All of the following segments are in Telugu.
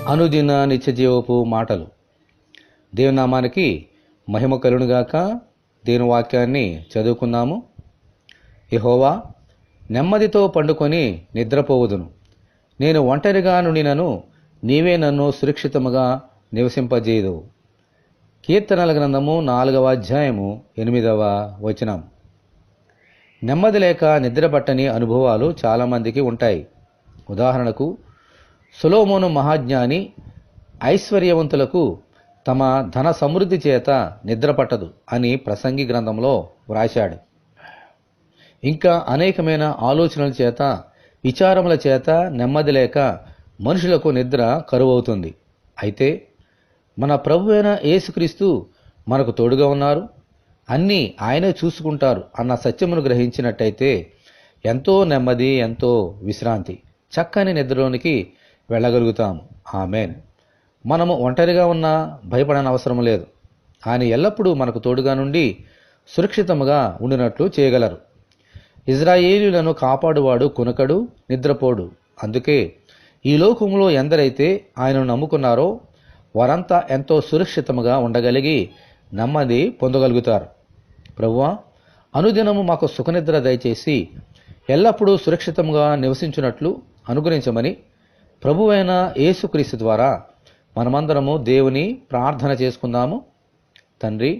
అనుదిన నిత్యజీవపు మాటలు. దేవుని నామానికి మహిమ కలుగునుగాక. దేవుని వాక్యాన్ని చదువుకుందాము. యెహోవా, నెమ్మదితో పండుకొని నిద్రపోవుదును. నేను ఒంటరిగా నుండినను నీవే నన్ను సురక్షితముగా నివసింపజేయుదువు. కీర్తనల గ్రంథము 4వ అధ్యాయము 8వ వచనం. నెమ్మది లేక నిద్రపట్టని అనుభవాలు చాలామందికి ఉంటాయి. ఉదాహరణకు, సొలొమోను మహాజ్ఞాని ఐశ్వర్యవంతులకు తమ ధన సమృద్ధి చేత నిద్ర పట్టదు అని ప్రసంగి గ్రంథంలో వ్రాశాడు. ఇంకా అనేకమైన ఆలోచనల చేత, విచారముల చేత నెమ్మది లేక మనుషులకు నిద్ర కరువవుతుంది. అయితే మన ప్రభువైన యేసుక్రీస్తు మనకు తోడుగా ఉన్నారు, అన్నీ ఆయనే చూసుకుంటారు అన్న సత్యమును గ్రహించినట్టయితే ఎంతో నెమ్మది, ఎంతో విశ్రాంతి, చక్కని నిద్రలోనికి వెళ్ళగలుగుతాము. ఆమేన్. మనము ఒంటరిగా ఉన్నా భయపడని అవసరం లేదు. ఆయన ఎల్లప్పుడూ మనకు తోడుగా నుండి సురక్షితముగా ఉండినట్లు చేయగలరు. ఇజ్రాయేలీయులను కాపాడువాడు కునకడు, నిద్రపోడు. అందుకే ఈ లోకములో ఎందరైతే ఆయనను నమ్ముకున్నారో వారంతా ఎంతో సురక్షితముగా ఉండగలిగి నెమ్మది పొందగలుగుతారు. ప్రభువా, అనుదినము మాకు సుఖనిద్ర దయచేసి ఎల్లప్పుడూ సురక్షితంగా నివసించున్నట్లు అనుగ్రహించమని ప్రభువైన యేసుక్రీస్తు ద్వారా మనమందరము దేవుని ప్రార్థన చేసుకుందాము. తండ్రి,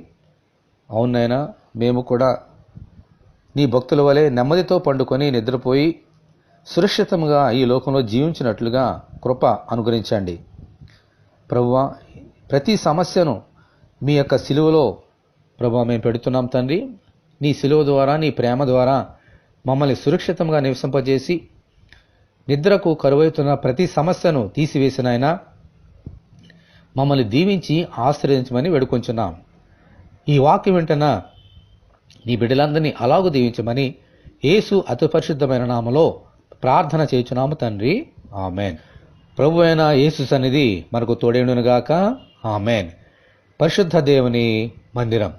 అవునైనా మేము కూడా నీ భక్తుల వలె నెమ్మదితో పండుకొని నిద్రపోయి సురక్షితంగా ఈ లోకంలో జీవించినట్లుగా కృప అనుగ్రహించండి. ప్రభువా, ప్రతి సమస్యను మీ యొక్క సిలువలో ప్రభువా మేము పెడుతున్నాం తండ్రి. నీ సిలువ ద్వారా, నీ ప్రేమ ద్వారా మమ్మల్ని సురక్షితంగా నివసింపజేసి నిద్రకు కరువవుతున్న ప్రతి సమస్యను తీసివేసినైనా మమ్మల్ని దీవించి ఆశ్రయించమని వేడుకొంచున్నాం. ఈ వాక్యం వెంటన నీ బిడ్డలందరినీ అలాగూ దీవించమని యేసు అతి పరిశుద్ధమైన నామలో ప్రార్థన చేయుచున్నాము తండ్రి. ఆమెన్. ప్రభు అయిన యేసు సన్నిధి మనకు తోడేయునుగాక. ఆమెన్. పరిశుద్ధ దేవుని మందిరం.